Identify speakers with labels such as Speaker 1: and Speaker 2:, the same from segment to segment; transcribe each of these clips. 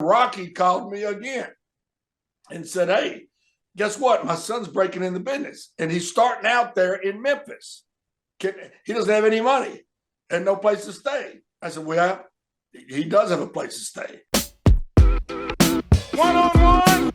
Speaker 1: Rocky called me again and said, hey, guess what? My son's breaking in the business, and he's starting out there in Memphis. He doesn't have any money and no place to stay. I said, well, he does have a place to stay.
Speaker 2: One-on-one.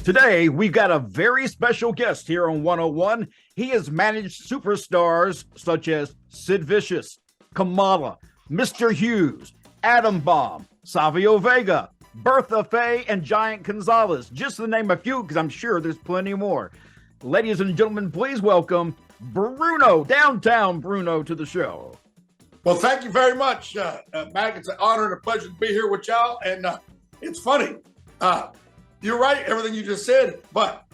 Speaker 3: Today, we've got a very special guest here on 101. He has managed superstars such as Sid Vicious, Kamala, Mr. Hughes, Adam Bomb, Savio Vega, Bertha Faye, and Giant Gonzalez, just to name a few, because I'm sure there's plenty more. Ladies and gentlemen, please welcome Bruno, Downtown Bruno, to the show.
Speaker 1: Well, thank you very much, Mac. It's an honor and a pleasure to be here with y'all. And it's funny. You're right, everything you just said. But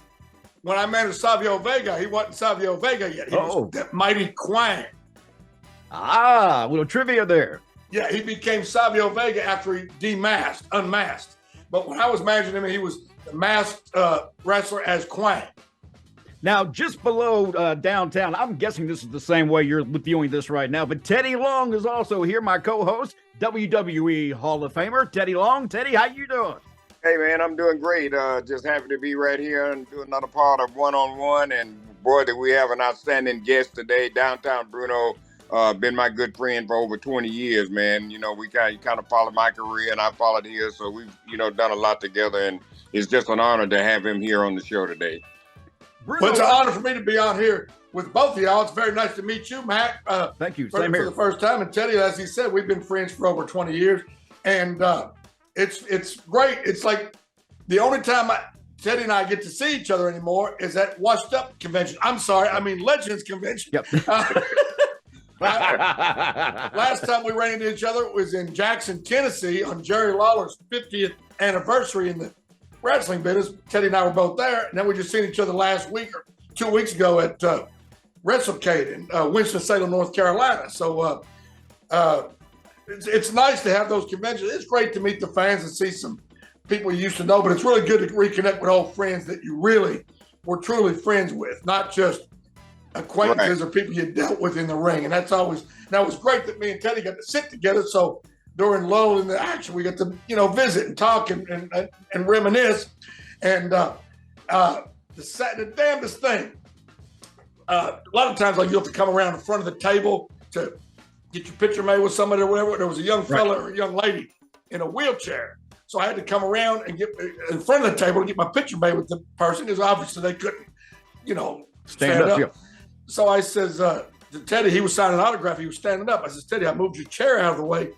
Speaker 1: when I managed Savio Vega, he wasn't Savio Vega yet. He was that mighty Quang.
Speaker 3: A little trivia there.
Speaker 1: Yeah, he became Savio Vega after he unmasked. But when I was managing him, he was the masked wrestler as Quang.
Speaker 3: Now, just below Downtown, I'm guessing this is the same way you're viewing this right now, but Teddy Long is also here, my co-host, WWE Hall of Famer, Teddy Long. Teddy, how you doing?
Speaker 2: Hey, man, I'm doing great. Just happy to be right here and do another part of One-on-One. And, boy, that we have an outstanding guest today. Downtown Bruno, been my good friend for over 20 years, man. You know, we kind of followed my career, and I followed his. So we've, done a lot together. And it's just an honor to have him here on the show today.
Speaker 1: Bruno, well, it's an honor for me to be on here with both of y'all. It's very nice to meet you, Mac.
Speaker 3: Thank you.
Speaker 1: Same here. For the first time. And Teddy, as he said, we've been friends for over 20 years. And it's great. It's like the only time Teddy and I get to see each other anymore is at Washed Up Convention. I'm sorry, I mean Legends Convention.
Speaker 3: Yep.
Speaker 1: Last time we ran into each other was in Jackson, Tennessee on Jerry Lawler's 50th anniversary in the wrestling business. Teddy and I were both there. And then we just seen each other last week or 2 weeks ago at Sportskeeda in Winston-Salem, North Carolina. So it's nice to have those conventions. It's great to meet the fans and see some people you used to know, but it's really good to reconnect with old friends that you really were truly friends with, not just acquaintances or people you dealt with in the ring. And that was great that me and Teddy got to sit together. So during lull in the action, we got to, visit and talk and reminisce. And the damnedest thing, a lot of times, like, you have to come around in front of the table to get your picture made with somebody or whatever. There was a young fella or a young lady in a wheelchair. So I had to come around and get in front of the table to get my picture made with the person, because obviously they couldn't, stand up. Yeah. So I says to Teddy, he was signing an autograph. He was standing up. I says, Teddy, I moved your chair out of the way.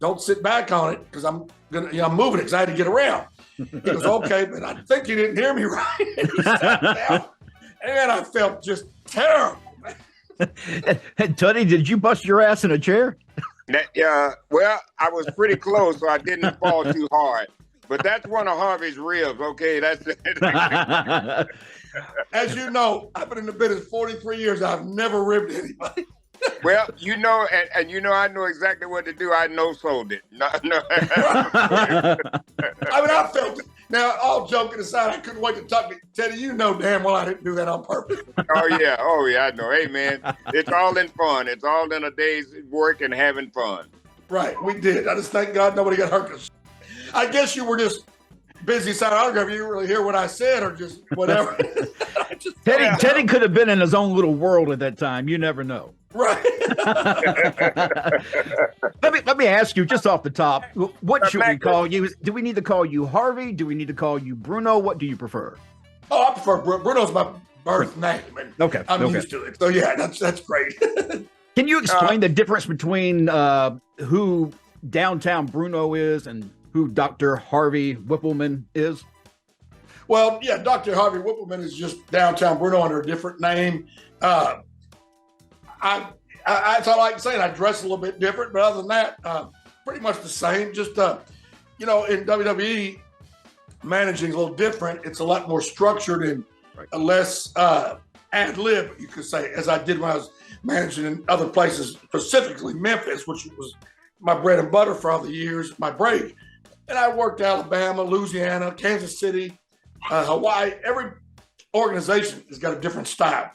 Speaker 1: Don't sit back on it, because I'm moving it because I had to get around. He goes, okay, but I think you didn't hear me right. He sat down, and I felt just terrible.
Speaker 3: And Teddy, did you bust your ass in a chair?
Speaker 2: Well, I was pretty close, so I didn't fall too hard. But that's one of Harvey's ribs. Okay, that's it.
Speaker 1: As you know, I've been in the business 43 years. I've never ribbed anybody.
Speaker 2: Well, and I know exactly what to do. I no-sold it. No. I
Speaker 1: mean, I felt it. Now, all joking aside, I couldn't wait to talk to Teddy. You know damn well I didn't do that on purpose.
Speaker 2: Oh, yeah, I know. Hey, man, it's all in fun. It's all in a day's work and having fun.
Speaker 1: Right, we did. I just thank God nobody got hurt. I guess you were just busy signing autograph. You didn't really hear what I said or just whatever.
Speaker 3: Teddy could have been in his own little world at that time. You never know.
Speaker 1: Right.
Speaker 3: Let me ask you, just off the top, what should we call you? Do we need to call you Harvey? Do we need to call you Bruno? What do you prefer?
Speaker 1: Oh, I prefer Bruno's my birth name. And
Speaker 3: okay.
Speaker 1: I'm used to it. So yeah, that's great.
Speaker 3: Can you explain the difference between who Downtown Bruno is and who Dr. Harvey Wippleman is?
Speaker 1: Well, yeah, Dr. Harvey Wippleman is just Downtown Bruno under a different name. That's all I can say. I dress a little bit different, but other than that, pretty much the same. Just, in WWE, managing is a little different. It's a lot more structured and a less ad lib, you could say, as I did when I was managing in other places, specifically Memphis, which was my bread and butter for all the years, my break. And I worked Alabama, Louisiana, Kansas City, Hawaii. Every organization has got a different style.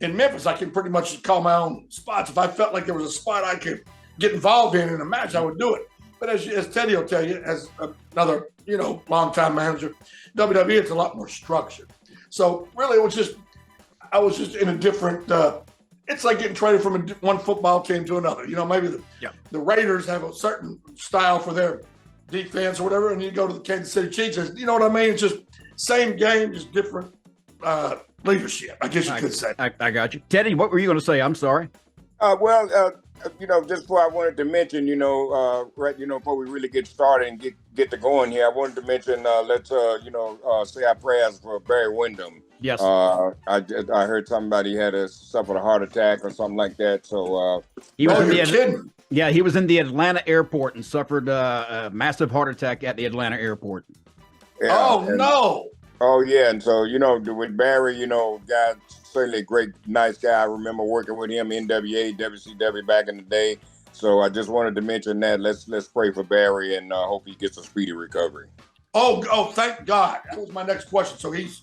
Speaker 1: In Memphis, I can pretty much call my own spots. If I felt like there was a spot I could get involved in a match, I would do it. But as Teddy will tell you, as another, longtime manager, WWE, it's a lot more structured. So really, I was just in a different, it's like getting traded from one football team to another. Maybe the Raiders have a certain style for their defense or whatever, and you go to the Kansas City Chiefs. You know what I mean? It's just same game, just different leadership, I guess you could say.
Speaker 3: I got you. Teddy, what were you going to say? I'm sorry.
Speaker 2: Just before I wanted to mention, before we really get started and get to going here, I wanted to mention, let's say our prayers for Barry Windham.
Speaker 3: Yes.
Speaker 2: I heard somebody had suffered a heart attack or something like that. So
Speaker 3: he was he was in the Atlanta airport and suffered a massive heart attack at the Atlanta airport.
Speaker 2: Yeah,
Speaker 1: no.
Speaker 2: Oh yeah, and so with Barry, guy, certainly a great, nice guy. I remember working with him in WCW back in the day. So I just wanted to mention that. Let's pray for Barry and hope he gets a speedy recovery.
Speaker 1: Oh, thank God. That was my next question. So he's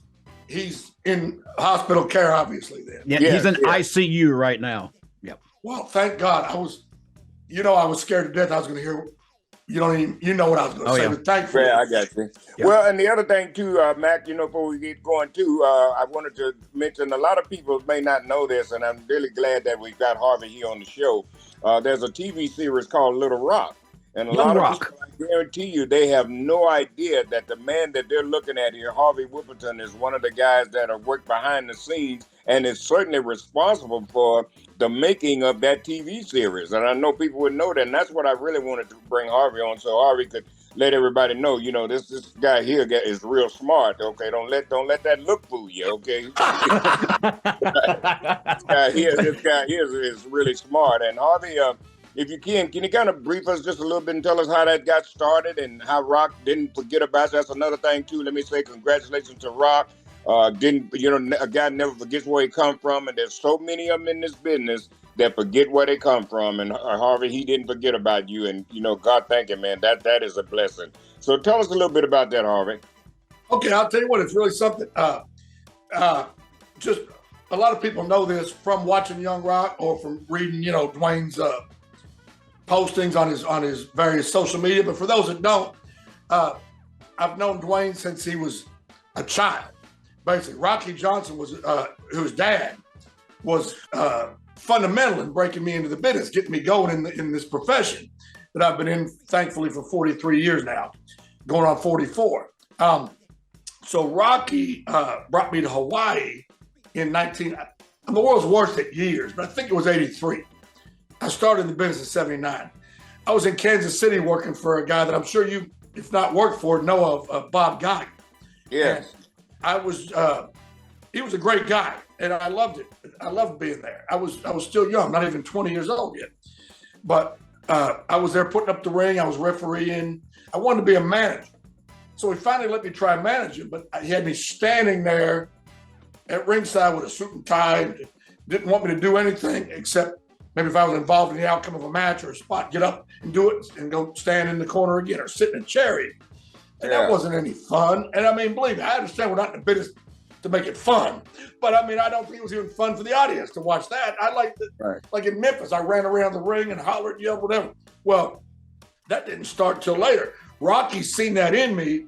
Speaker 1: in hospital care, obviously. Then
Speaker 3: he's in ICU right now. Yep.
Speaker 1: Well, thank God. I was scared to death. I was going to hear. You know what I was going to say. But thankfully,
Speaker 2: I got you. Yep. Well, and the other thing too, Mac, before we get going too, I wanted to mention a lot of people may not know this, and I'm really glad that we've got Harvey here on the show. There's a TV series called Little Rock, and a lot of people, I guarantee you, they have no idea that the man that they're looking at here, Harvey Wippleman, is one of the guys that have worked behind the scenes and is certainly responsible for the making of that TV series. And I know people would know that, and that's what I really wanted to bring Harvey on, so Harvey could let everybody know, this guy here is real smart. Okay, don't let that look fool you. Okay, this guy here is really smart. And Harvey, if you can you kind of brief us just a little bit and tell us how that got started and how Rock didn't forget about you? That's another thing too. Let me say congratulations to Rock. A guy never forgets where he come from, and there's so many of them in this business that forget where they come from. And Harvey, he didn't forget about you, and God thank him, man. That is a blessing. So tell us a little bit about that, Harvey.
Speaker 1: Okay, I'll tell you what, it's really something. Just a lot of people know this from watching Young Rock or from reading, Dwayne's postings on his various social media. But for those that don't, I've known Dwayne since he was a child. Basically, Rocky Johnson was whose dad was fundamental in breaking me into the business, getting me going in this profession that I've been in, thankfully, for 43 years now, going on 44. So Rocky brought me to Hawaii in the world's worst at years, but I think it was 83. I started the business in 79. I was in Kansas City working for a guy that I'm sure you, if not worked for, know of, Bob Guy.
Speaker 2: Yes.
Speaker 1: And he was a great guy, and I loved it. I loved being there. I was still young, not even 20 years old yet. But I was there putting up the ring. I was refereeing. I wanted to be a manager. So he finally let me try managing, but he had me standing there at ringside with a suit and tie. Didn't want me to do anything except maybe if I was involved in the outcome of a match or a spot, get up and do it and go stand in the corner again or sit in a chair. And that wasn't any fun. And I mean, believe me, I understand we're not in the business to make it fun. But I mean, I don't think it was even fun for the audience to watch that. I liked it. Right. Like in Memphis, I ran around the ring and hollered, yelled, whatever. Well, that didn't start till later. Rocky seen that in me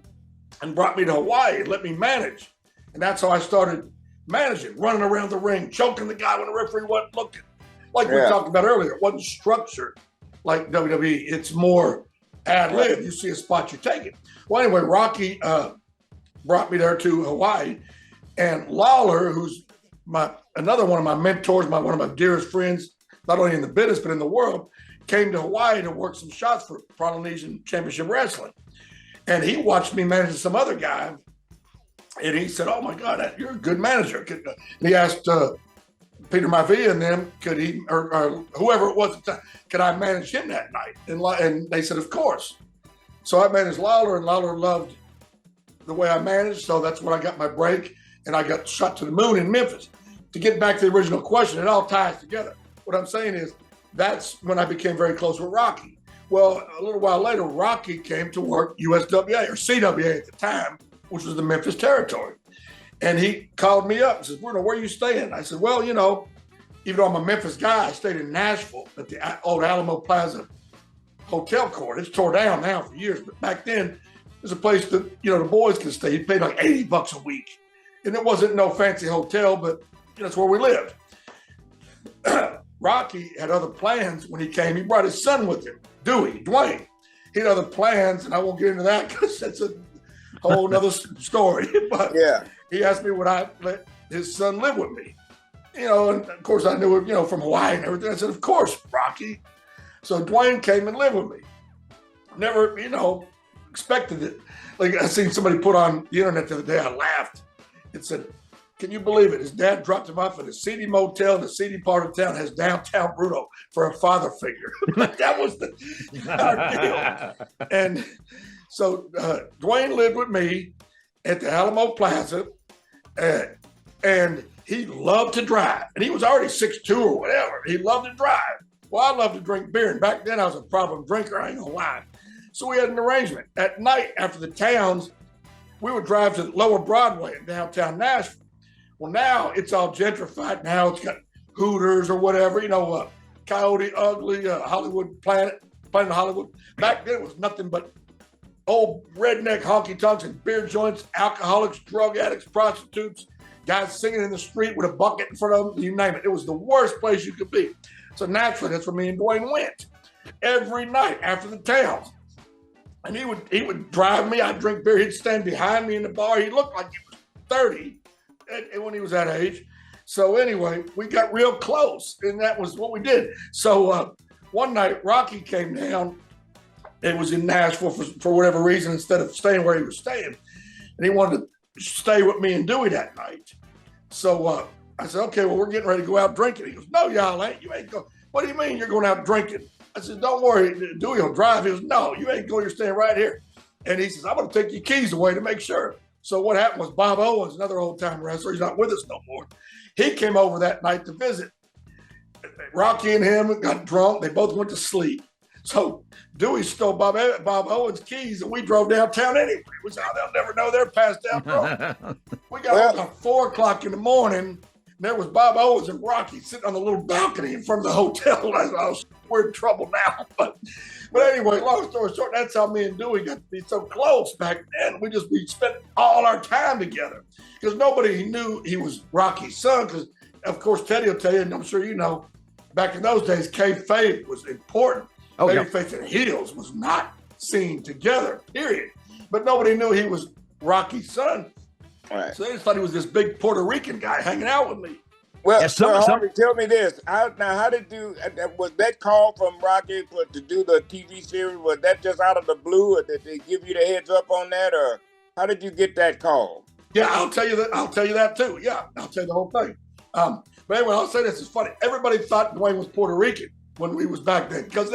Speaker 1: and brought me to Hawaii and let me manage. And that's how I started managing, running around the ring, choking the guy when the referee wasn't looking. Like we talked about earlier, it wasn't structured like WWE. It's more ad-lib. You see a spot, you take it. Well, anyway, Rocky brought me there to Hawaii, and Lawler, who's another one of my mentors, one of my dearest friends, not only in the business but in the world, came to Hawaii to work some shots for Polynesian Championship Wrestling. And he watched me managing some other guy, and he said, "Oh my God, you're a good manager." And he asked Peter Maivia and them, could he, or whoever it was at the time, could I manage him that night? And they said, of course. So I managed Lawler, and Lawler loved the way I managed. So that's when I got my break, and I got shot to the moon in Memphis. To get back to the original question, it all ties together. What I'm saying is that's when I became very close with Rocky. Well, a little while later, Rocky came to work USWA or CWA at the time, which was the Memphis territory. And he called me up and says, Bruno, where are you staying? I said, well, even though I'm a Memphis guy, I stayed in Nashville at the old Alamo Plaza hotel court. It's tore down now for years, but back then, there's a place that, the boys could stay. He paid like $80 a week. And it wasn't no fancy hotel, but that's where we lived. Rocky had other plans when he came. He brought his son with him, Dwayne. He had other plans, and I won't get into that because that's a whole nother story. But he asked me would I let his son live with me. And of course I knew him, from Hawaii and everything. I said, of course, Rocky. So Dwayne came and lived with me. Never, expected it. Like I seen somebody put on the internet the other day, I laughed. It said, can you believe it? His dad dropped him off at a seedy motel in the seedy part of town, has downtown Bruno for a father figure. That was our deal. And so Dwayne lived with me at the Alamo Plaza, and he loved to drive. And he was already 6'2" or whatever. He loved to drive. Well, I loved to drink beer. And back then I was a problem drinker, I ain't gonna lie. So we had an arrangement. At night, after the towns, we would drive to Lower Broadway in downtown Nashville. Well, now it's all gentrified. Now it's got Hooters or whatever, Coyote Ugly, Hollywood Planet Hollywood. Back then it was nothing but old redneck honky-tonks and beer joints, alcoholics, drug addicts, prostitutes, guys singing in the street with a bucket in front of them, you name it. It was the worst place you could be. So naturally, that's where me and Dwayne went every night after the towns. And he would drive me. I'd drink beer. He'd stand behind me in the bar. He looked like he was 30 when he was that age. So anyway, we got real close, and that was what we did. So one night, Rocky came down. It was in Nashville for whatever reason, instead of staying where he was staying. And he wanted to stay with me and Dewey that night. So I said, okay, well, we're getting ready to go out drinking. He goes, no, y'all ain't. You ain't going. What do you mean you're going out drinking? I said, don't worry, Dewey will drive. He goes, no, you ain't going. You're staying right here. And he says, I'm going to take your keys away to make sure. So what happened was Bob Owens, another old-time wrestler, he's not with us no more. He came over that night to visit. Rocky and him got drunk. They both went to sleep. So Dewey stole Bob Owens' keys, and we drove downtown anyway. We said, they'll never know they're passed out drunk. We got up at 4 o'clock in the morning. And there was Bob Owens and Rocky sitting on the little balcony in front of the hotel. I was, we're in trouble now. But anyway, long story short, that's how me and Dewey got to be so close back then. We spent all our time together because nobody knew he was Rocky's son. Because, of course, Teddy will tell you, and I'm sure you know, back in those days, kayfabe was important. Babyface and heels was not seen together, period. But nobody knew he was Rocky's son. Right. So they just thought he was this big Puerto Rican guy hanging out with me.
Speaker 2: Well, Harvey, tell me this. How did you, was that call from Rocky to do the TV series, was that just out of the blue, or did they give you the heads up on that, or how did you get that call?
Speaker 1: Yeah, I'll tell you that too. Yeah, I'll tell you the whole thing. But anyway, I'll say this is funny. Everybody thought Dwayne was Puerto Rican when we was back then, because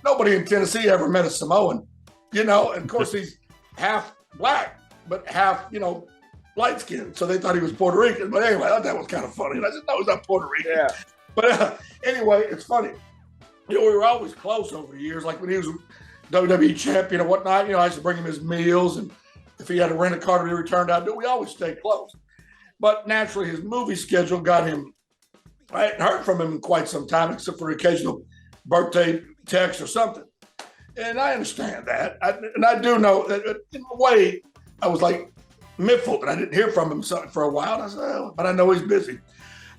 Speaker 1: nobody in Tennessee ever met a Samoan, and of course he's half black, but half, light skinned, so they thought he was Puerto Rican. But anyway, I thought that was kind of funny. And I said, no, he's not Puerto Rican. Yeah. But anyway, it's funny. We were always close over the years. Like when he was WWE champion and whatnot, I used to bring him his meals, and if he had to rent a car to be returned, I'd do it. We always stayed close. But naturally, his movie schedule got him. I hadn't heard from him in quite some time, except for occasional birthday text or something. And I understand that. And I do know that in a way, I was like, miffled, and I didn't hear from him for a while. And I said, but I know he's busy.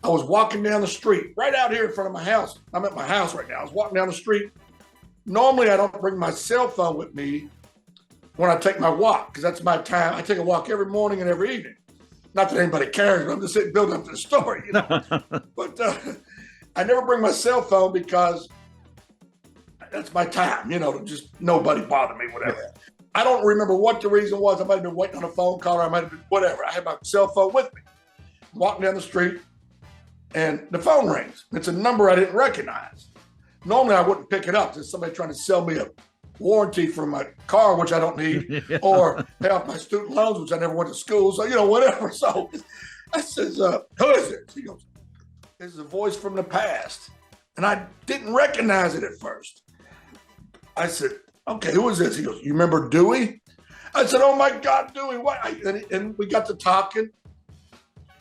Speaker 1: I was walking down the street right out here in front of my house. I'm at my house right now. I was walking down the street. Normally, I don't bring my cell phone with me when I take my walk, because that's my time. I take a walk every morning and every evening. Not that anybody cares, but I'm just sitting building up to the story. But I never bring my cell phone because that's my time, to just nobody bother me, whatever. Yeah. I don't remember what the reason was. I might have been waiting on a phone call, or I might have been whatever. I had my cell phone with me. Walking down the street, and the phone rings. It's a number I didn't recognize. Normally, I wouldn't pick it up. There's somebody trying to sell me a warranty for my car, which I don't need, or pay off my student loans, which I never went to school. So, whatever. So I says, who is this? He goes, this is a voice from the past. And I didn't recognize it at first. I said, okay, who is this? He goes, you remember Dewey? I said, oh my God, Dewey, what? And we got to talking.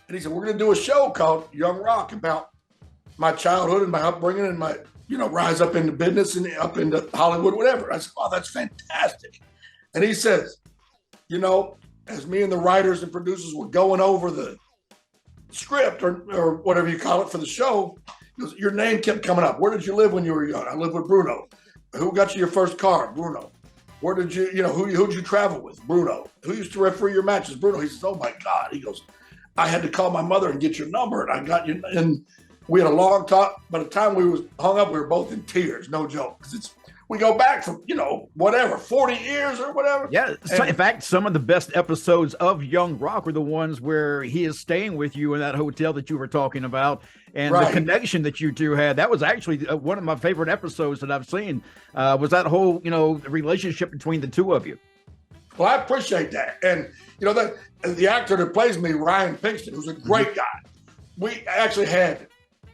Speaker 1: And he said, we're going to do a show called Young Rock about my childhood and my upbringing and my, rise up into business and up into Hollywood, whatever. I said, oh, that's fantastic. And he says, as me and the writers and producers were going over the script or whatever you call it for the show, your name kept coming up. Where did you live when you were young? I lived with Bruno. Who got you your first car? Bruno. Where did you, who'd you travel with? Bruno. Who used to referee your matches? Bruno. He says, oh my God. He goes, I had to call my mother and get your number, and I got you. And we had a long talk. By the time we was hung up, we were both in tears. No joke. Because we go back from, 40 years or whatever.
Speaker 3: Yeah. In fact, some of the best episodes of Young Rock are the ones where he is staying with you in that hotel that you were talking about. And the connection that you two had, that was actually one of my favorite episodes that I've seen, was that whole, relationship between the two of you.
Speaker 1: Well, I appreciate that. And, the actor that plays me, Ryan Pinkston, who's a great guy, we actually had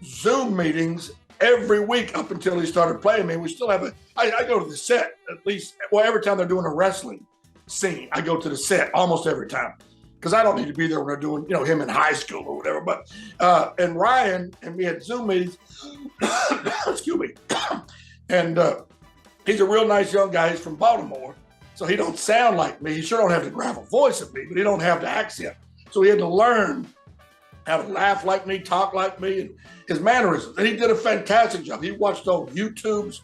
Speaker 1: Zoom meetings every week up until he started playing me. We still have I go to the set at least, every time they're doing a wrestling scene, I go to the set almost every time. Because I don't need to be there when they're doing, him in high school or whatever. But, and Ryan, and we had Zoom meetings, excuse me. And he's a real nice young guy. He's from Baltimore. So he don't sound like me. He sure don't have the gravel voice of me, but he don't have the accent. So he had to learn how to laugh like me, talk like me, and his mannerisms. And he did a fantastic job. He watched old YouTubes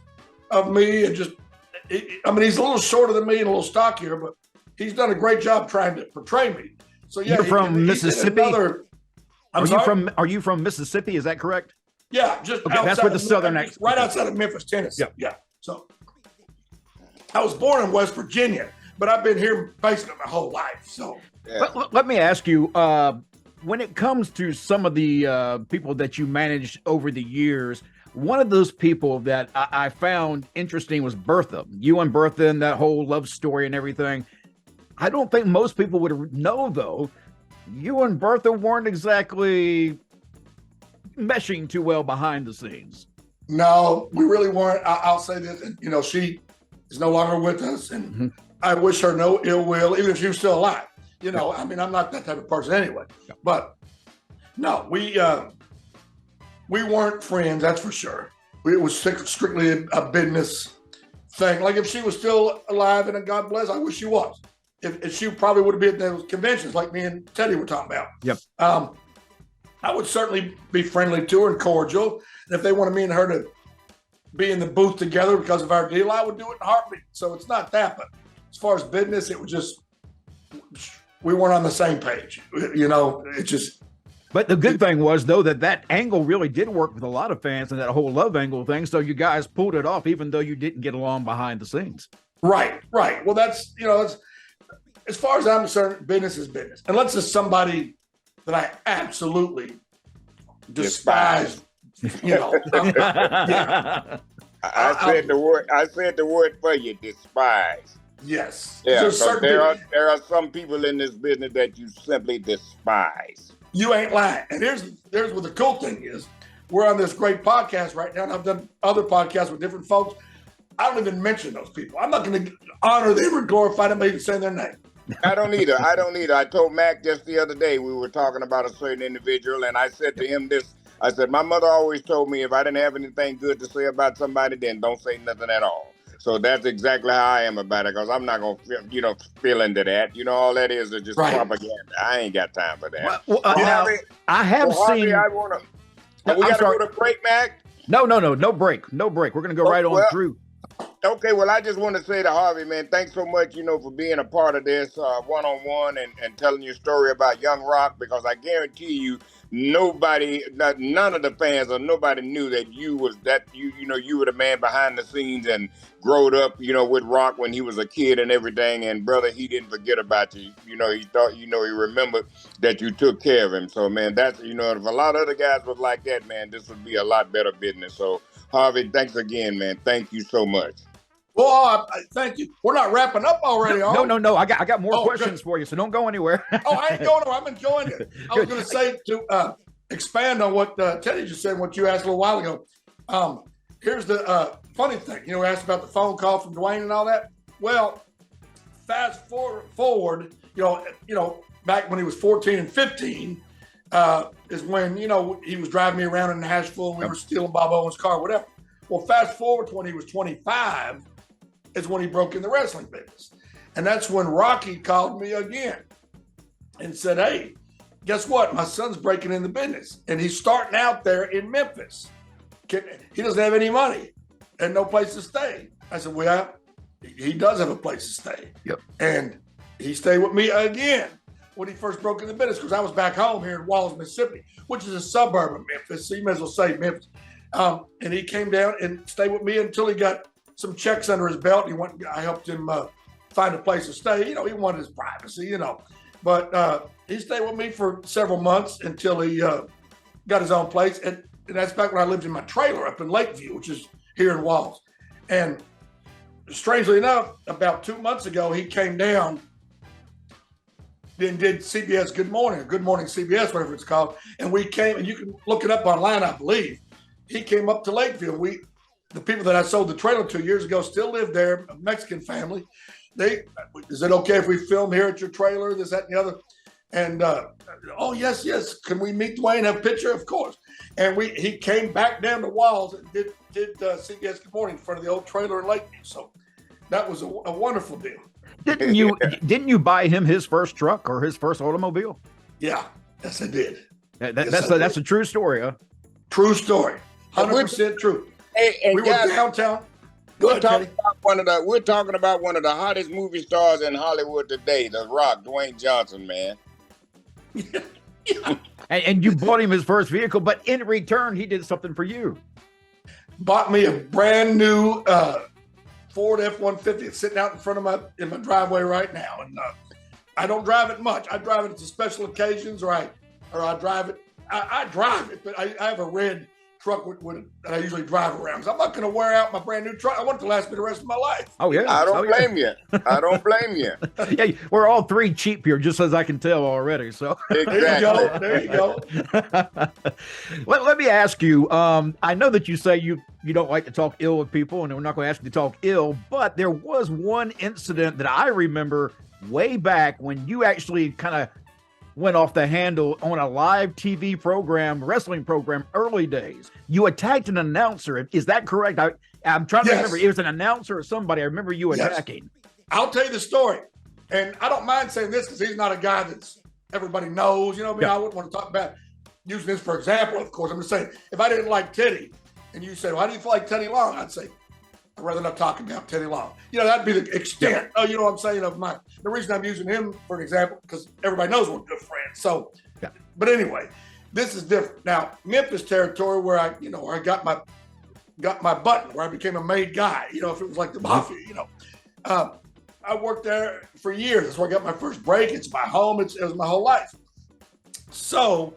Speaker 1: of me and he's a little shorter than me and a little stockier, but he's done a great job trying to portray me. So yeah,
Speaker 3: you're from Mississippi. Are you from Mississippi? Is that correct?
Speaker 1: Yeah, just
Speaker 3: okay. That's where the southern
Speaker 1: right outside of Memphis, Tennessee. Yeah. So I was born in West Virginia, but I've been here basically my whole life. So
Speaker 3: let me ask you, when it comes to some of the people that you managed over the years, one of those people that I found interesting was Bertha. You and Bertha and that whole love story and everything. I don't think most people would know, though, you and Bertha weren't exactly meshing too well behind the scenes.
Speaker 1: No, we really weren't. I'll say this, she is no longer with us, and I wish her no ill will, even if she was still alive. I'm not that type of person anyway. No. But no, we weren't friends, that's for sure. It was strictly a business thing. Like if she was still alive, and God bless, I wish she was. If she probably would have been at those conventions like me and Teddy were talking about.
Speaker 3: Yep.
Speaker 1: I would certainly be friendly to her and cordial. And if they wanted me and her to be in the booth together because of our deal, I would do it in a heartbeat. So it's not that, but as far as business, it was just, we weren't on the same page. It just.
Speaker 3: But the good thing was, though, that angle really did work with a lot of fans and that whole love angle thing. So you guys pulled it off, even though you didn't get along behind the scenes.
Speaker 1: Right. Well, that's, as far as I'm concerned, business is business. Unless it's somebody that I absolutely despise.
Speaker 2: I said the word for you, despise.
Speaker 1: Yes.
Speaker 2: Yeah, there are some people in this business that you simply despise.
Speaker 1: You ain't lying. And here's what the cool thing is. We're on this great podcast right now, and I've done other podcasts with different folks. I don't even mention those people. I'm not going to honor them or glorify them by even saying their name.
Speaker 2: I don't either. I told Mac just the other day, we were talking about a certain individual, and I said to him this. I said, my mother always told me if I didn't have anything good to say about somebody, then don't say nothing at all. So that's exactly how I am about it, because I'm not going to, feel into that. All that is just propaganda. I ain't got time for that.
Speaker 3: Well, I have seen.
Speaker 2: Harvey, I want to. We got to go to break, Mac?
Speaker 3: No break. No break. We're going to go right on through.
Speaker 2: Okay, well, I just want to say to Harvey, man, thanks so much, for being a part of this one-on-one and telling your story about Young Rock, because I guarantee you, none of the fans or nobody knew that you were the man behind the scenes and growed up, with Rock when he was a kid and everything. And brother, he didn't forget about you. He thought, he remembered that you took care of him. So, man, that's, if a lot of other guys was like that, man, this would be a lot better business. So, Harvey, thanks again, man. Thank you so much.
Speaker 1: Well, thank you. We're not wrapping up already,
Speaker 3: No. I got more questions for you, so don't go anywhere.
Speaker 1: I ain't going nowhere. I'm enjoying it. I was going to say to expand on what Teddy just said, what you asked a little while ago. Here's the funny thing. We asked about the phone call from Dwayne and all that. Well, fast forward, back when he was 14 and 15, is when, he was driving me around in Nashville and we were stealing Bob Owens' car, whatever. Well, fast forward to when he was 25 is when he broke in the wrestling business. And that's when Rocky called me again and said, hey, guess what? My son's breaking in the business and he's starting out there in Memphis. He doesn't have any money and no place to stay. I said, well, he does have a place to stay.
Speaker 3: Yep.
Speaker 1: And he stayed with me again when he first broke in the business, because I was back home here in Walls, Mississippi, which is a suburb of Memphis. So you may as well say Memphis. And he came down and stayed with me until he got some checks under his belt. I helped him find a place to stay. He wanted his privacy, But he stayed with me for several months until he got his own place. And that's back when I lived in my trailer up in Lakeview, which is here in Walls. And strangely enough, about 2 months ago, he came down and did CBS Good Morning, or Good Morning CBS, whatever it's called. And we came, and you can look it up online, I believe. He came up to Lakeview. The people that I sold the trailer to years ago still live there, a Mexican family. Is it okay if we film here at your trailer, this, that, and the other? And, oh, yes. Can we meet Dwayne, have a picture? Of course. And he came back down the Walls and did CBS Good Morning in front of the old trailer in Lakeview. So that was a wonderful deal.
Speaker 3: Didn't you buy him his first truck or his first automobile?
Speaker 1: Yeah. Yes, I did.
Speaker 3: That's a true story, huh?
Speaker 1: True story. 100% true.
Speaker 2: Hey,
Speaker 1: we
Speaker 2: guys,
Speaker 1: were downtown.
Speaker 2: We're talking about one of the hottest movie stars in Hollywood today, The Rock, Dwayne Johnson, man.
Speaker 1: Yeah.
Speaker 3: And you bought him his first vehicle, but in return, he did something for you.
Speaker 1: Bought me a brand new Ford F-150. It's sitting out in front of my driveway right now. And I don't drive it much. I drive it to special occasions, or I drive it. I drive it, but I have a red truck that I usually drive around. So I'm not going to wear out my brand new truck. I want it to last me the rest of my life.
Speaker 3: Oh, yeah.
Speaker 2: I don't blame you. I don't blame you.
Speaker 3: Yeah, we're all three cheap here, just as I can tell already. So
Speaker 2: Exactly.
Speaker 1: There you go.
Speaker 3: Let me ask you, I know that you say you don't like to talk ill with people, and we're not going to ask you to talk ill, but there was one incident that I remember way back when you actually kind of went off the handle on a live TV program, wrestling program, early days. You attacked an announcer. Is that correct? I'm trying to remember. It was an announcer or somebody. I remember you attacking.
Speaker 1: I'll tell you the story. And I don't mind saying this because he's not a guy that's everybody knows. You know what I mean? I wouldn't want to talk about using this for example, of course. I'm just saying, if I didn't like Teddy and you said, well, how do you feel like Teddy Long? I'd say, I'd rather not talk about Teddy Long. That'd be the extent. Oh, you know what I'm saying, of mine. The reason I'm using him for an example, because everybody knows we're good friends. So, but anyway, this is different. Now, Memphis territory, where I got my button, where I became a made guy. If it was like the mafia, I worked there for years. That's where I got my first break. It's my home. It was my whole life. So,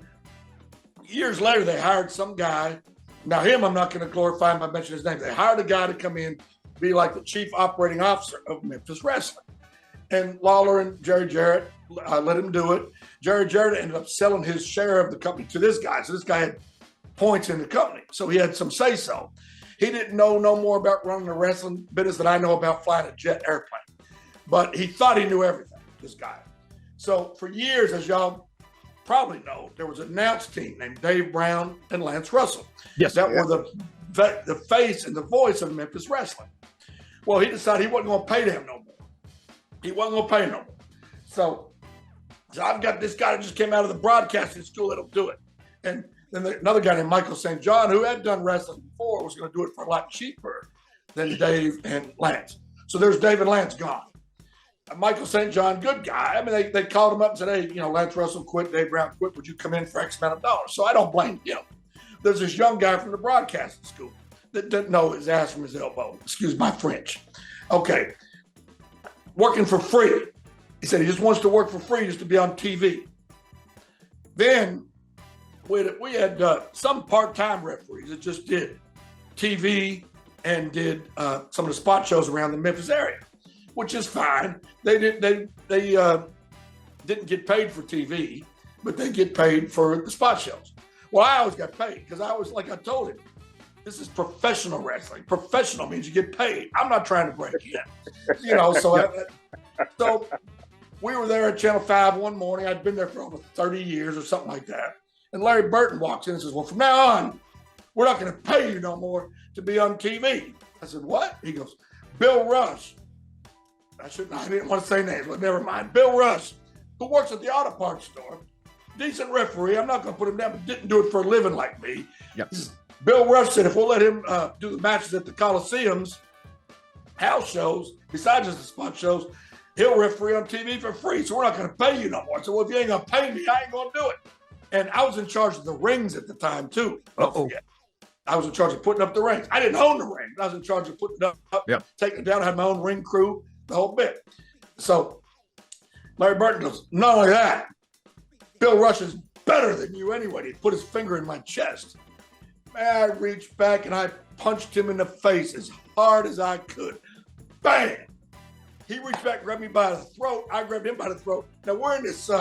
Speaker 1: years later, they hired some guy. Now, him, I'm not going to glorify him by mentioning his name. They hired a guy to come in, be like the chief operating officer of Memphis Wrestling. And Lawler and Jerry Jarrett let him do it. Jerry Jarrett ended up selling his share of the company to this guy. So this guy had points in the company. So he had some say-so. He didn't know no more about running a wrestling business than I know about flying a jet airplane. But he thought he knew everything, this guy. So for years, as y'all probably know, there was an announce team named Dave Brown and Lance Russell.
Speaker 3: Yes.
Speaker 1: That were the face and the voice of Memphis Wrestling. Well, he decided he wasn't going to pay them no more. He wasn't going to pay no more. So I've got this guy that just came out of the broadcasting school that'll do it. And then another guy named Michael St. John, who had done wrestling before, was going to do it for a lot cheaper than Dave and Lance. So there's Dave and Lance gone. Michael St. John, good guy. I mean, they called him up and said, hey, Lance Russell quit, Dave Brown quit. Would you come in for X amount of dollars? So I don't blame him. There's this young guy from the broadcasting school that didn't know his ass from his elbow. Excuse my French. Okay. Working for free. He said he just wants to work for free just to be on TV. Then we had some part-time referees that just did TV and did some of the spot shows around the Memphis area, which is fine. They didn't get paid for TV, but they get paid for the spot shows. Well, I always got paid because I was, like I told him, this is professional wrestling. Professional means you get paid. I'm not trying to break in, so we were there at Channel 5 one morning. I'd been there for almost 30 years or something like that. And Larry Burton walks in and says, well, from now on, we're not going to pay you no more to be on TV. I said, what? He goes, Bill Rush. I didn't want to say names, but never mind. Bill Rush, who works at the auto parts store, decent referee. I'm not going to put him down, but didn't do it for a living like me.
Speaker 3: Yep.
Speaker 1: Bill Rush said, if we'll let him do the matches at the Coliseums, house shows, besides just the spot shows, he'll referee on TV for free. So we're not going to pay you no more. So if you ain't going to pay me, I ain't going to do it. And I was in charge of the rings at the time, too. Don't forget. I was in charge of putting up the rings. I didn't own the ring, but I was in charge of putting it up, taking it down. I had my own ring crew, the whole bit. So Larry Burton goes, not only that, Bill Rush is better than you anyway. He put his finger in my chest. Man, I reached back and I punched him in the face as hard as I could. Bang! He reached back, grabbed me by the throat. I grabbed him by the throat. Now we're in this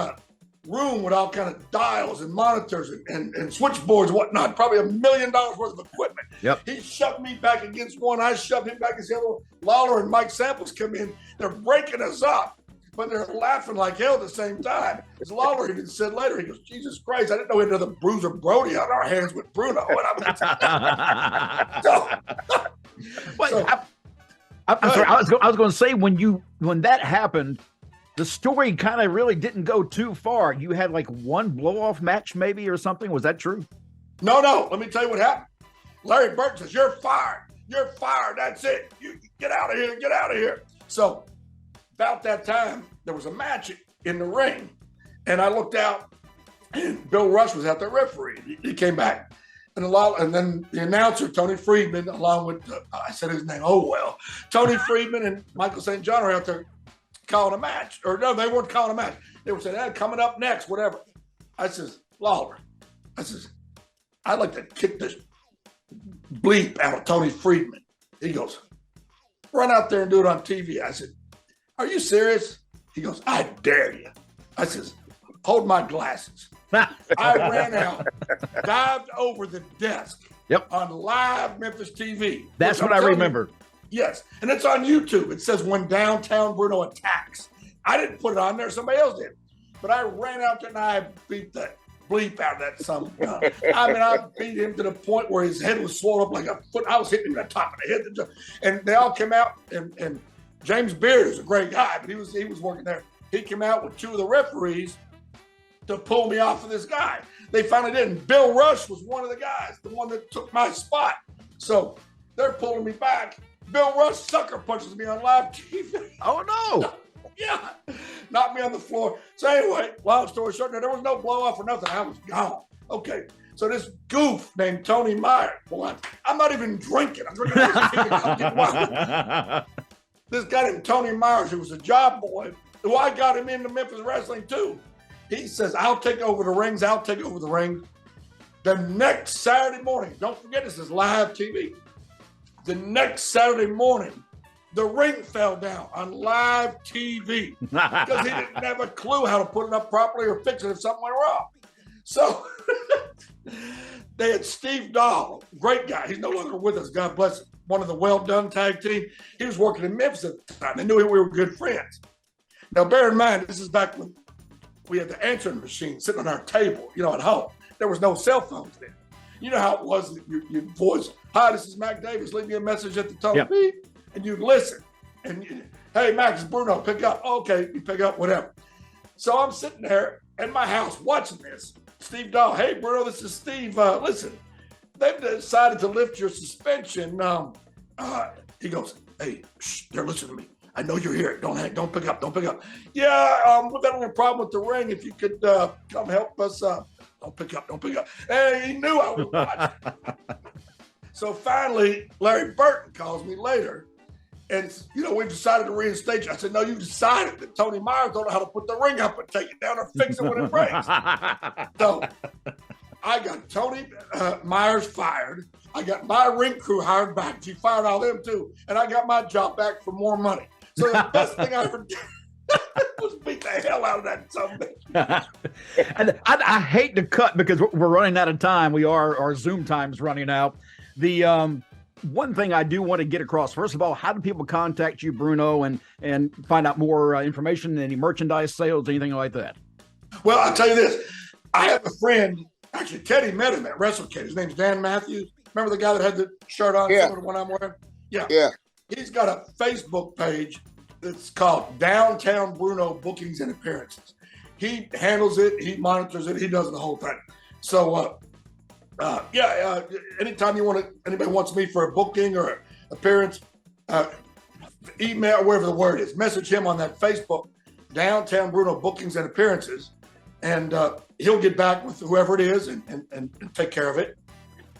Speaker 1: room with all kind of dials and monitors and switchboards and whatnot, probably $1 million worth of equipment.
Speaker 3: Yep.
Speaker 1: He shoved me back against one. I shoved him back against the other. Lawler and Mike Samples come in. They're breaking us up, but they're laughing like hell at the same time. As Lawler even said later, he goes, Jesus Christ, I didn't know we had another Bruiser Brody on our hands with Bruno. And
Speaker 3: I'm sorry. I was going to say when that happened, the story kind of really didn't go too far. You had like one blow-off match maybe or something. Was that true?
Speaker 1: No. Let me tell you what happened. Larry Burton says, you're fired. You're fired. That's it. You get out of here. Get out of here. So about that time, there was a match in the ring. And I looked out and Bill Rush was out there refereeing. He came back. And then the announcer, Tony Friedman, along with, I said his name, Tony Friedman and Michael St. John are out there calling a match. Or no, they weren't calling a match. They were saying, hey, coming up next, whatever. I says, Lawler, I'd like to kick this bleep out of Tony Friedman. He goes, run out there and do it on TV. I said, are you serious? He goes, I dare you. I says, hold my glasses. I ran out, dived over the desk on live Memphis TV.
Speaker 3: That's what I remember.
Speaker 1: Yes, and it's on YouTube. It says, when downtown Bruno attacks. I didn't put it on there. Somebody else did. But I ran out there and I beat the bleep out of that son of a gun. I beat him to the point where his head was swollen up like a foot. I was hitting him in the top of the head. And they all came out, and James Beard is a great guy, but he was working there. He came out with two of the referees to pull me off of this guy. They finally did. And Bill Rush was one of the guys, the one that took my spot. So they're pulling me back. Bill Rush sucker punches me on live TV.
Speaker 3: Oh, no.
Speaker 1: Yeah. Knocked me on the floor. So anyway, long story short, there was no blow off or nothing. I was gone. Okay. So this goof named Tony Myers, boy, I'm not even drinking. I'm drinking this guy named Tony Myers, who was a job boy, who I got him into Memphis wrestling too. He says, I'll take over the rings. I'll take over the ring. The next Saturday morning, don't forget this is live TV. The next Saturday morning, the ring fell down on live TV because he didn't have a clue how to put it up properly or fix it if something went wrong. So they had Steve Dahl, great guy. He's no longer with us, God bless him. One of the well-done tag team. He was working in Memphis at the time. They knew we were good friends. Now, bear in mind, this is back when we had the answering machine sitting on our table, at home. There was no cell phones then. You know how it was, your voice, hi, this is Mac Davis, leave me a message at the tone, beep, and you'd listen. And hey, Max, it's Bruno, pick up. Okay, you pick up, whatever. So I'm sitting there in my house watching this. Steve Dahl, hey, Bruno, this is Steve. Listen, they've decided to lift your suspension. He goes, hey, they're listening to me. I know you're here. Don't pick up. Yeah, we've got a problem with the ring. If you could come help us. Don't pick up. And he knew I was watching. So finally, Larry Burton calls me later. And, we've decided to reinstate you. I said, no, you decided that Tony Myers don't know how to put the ring up and take it down or fix it when it breaks. So I got Tony Myers fired. I got my ring crew hired back. She fired all them too. And I got my job back for more money. So the best thing I ever did was beat the hell out of that something.
Speaker 3: And I hate to cut because we're running out of time. Our Zoom time's running out. The one thing I do want to get across, first of all, how do people contact you, Bruno, and find out more information, any merchandise sales, anything like that?
Speaker 1: Well, I'll tell you this. I have a friend Actually, Teddy met him at WrestleKid. His name's Dan Matthews. Remember the guy that had the shirt on, similar to the one I'm wearing? Yeah.
Speaker 2: Yeah.
Speaker 1: He's got a Facebook page that's called Downtown Bruno Bookings and Appearances. He handles it. He monitors it. He does the whole thing. So, anytime anybody wants me for a booking or an appearance, email, or whatever the word is, message him on that Facebook, Downtown Bruno Bookings and Appearances, and he'll get back with whoever it is and take care of it.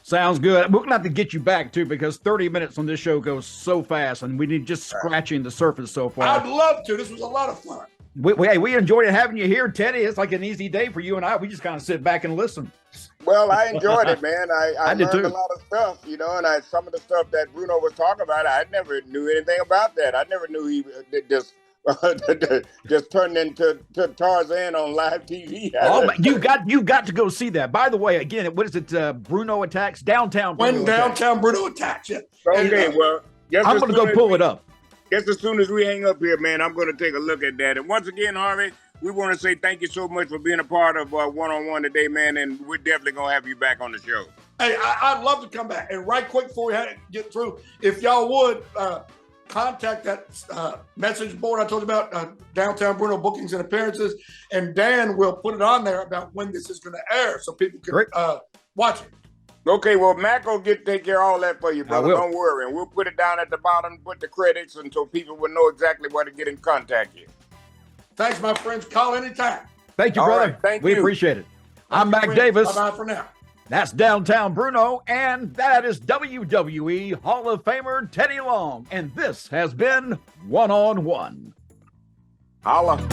Speaker 3: Sounds good. We're going to have to get you back, too, because 30 minutes on this show goes so fast, and we need just scratching the surface so far.
Speaker 1: I'd love to. This was a lot of fun.
Speaker 3: We enjoyed having you here, Teddy. It's like an easy day for you and I. We just kind of sit back and listen.
Speaker 2: Well, I enjoyed it, man. I
Speaker 3: did
Speaker 2: learned
Speaker 3: too.
Speaker 2: a lot of stuff, you know, and some of the stuff that Bruno was talking about, I never knew anything about that. I never knew he just turned into Tarzan on live TV.
Speaker 3: Oh, you got to go see that. By the way, again, what is it? Bruno Attacks? Downtown Bruno
Speaker 1: Downtown Bruno Attacks, yeah.
Speaker 2: Okay,
Speaker 3: I'm going to go pull it up.
Speaker 2: Guess as soon as we hang up here, man, I'm going to take a look at that. And once again, Harvey, we want to say thank you so much for being a part of One-on-One today, man, and we're definitely going to have you back on the show.
Speaker 1: Hey, I'd love to come back. And right quick before we get through, if y'all would contact that message board I told you about, Downtown Bruno Bookings and Appearances, and Dan will put it on there about when this is going to air so people can watch it.
Speaker 2: Okay, well, Mac will take care of all that for you, brother. Don't worry. And we'll put it down at the bottom, put the credits, and so people will know exactly where to get in contact with.
Speaker 1: Thanks, my friends. Call anytime.
Speaker 3: Thank you, brother.
Speaker 2: Right,
Speaker 3: we appreciate it. I'm Mac Davis.
Speaker 1: Bye-bye for now.
Speaker 3: That's Downtown Bruno, and that is WWE Hall of Famer Teddy Long. And this has been One-on-One.
Speaker 2: Holla.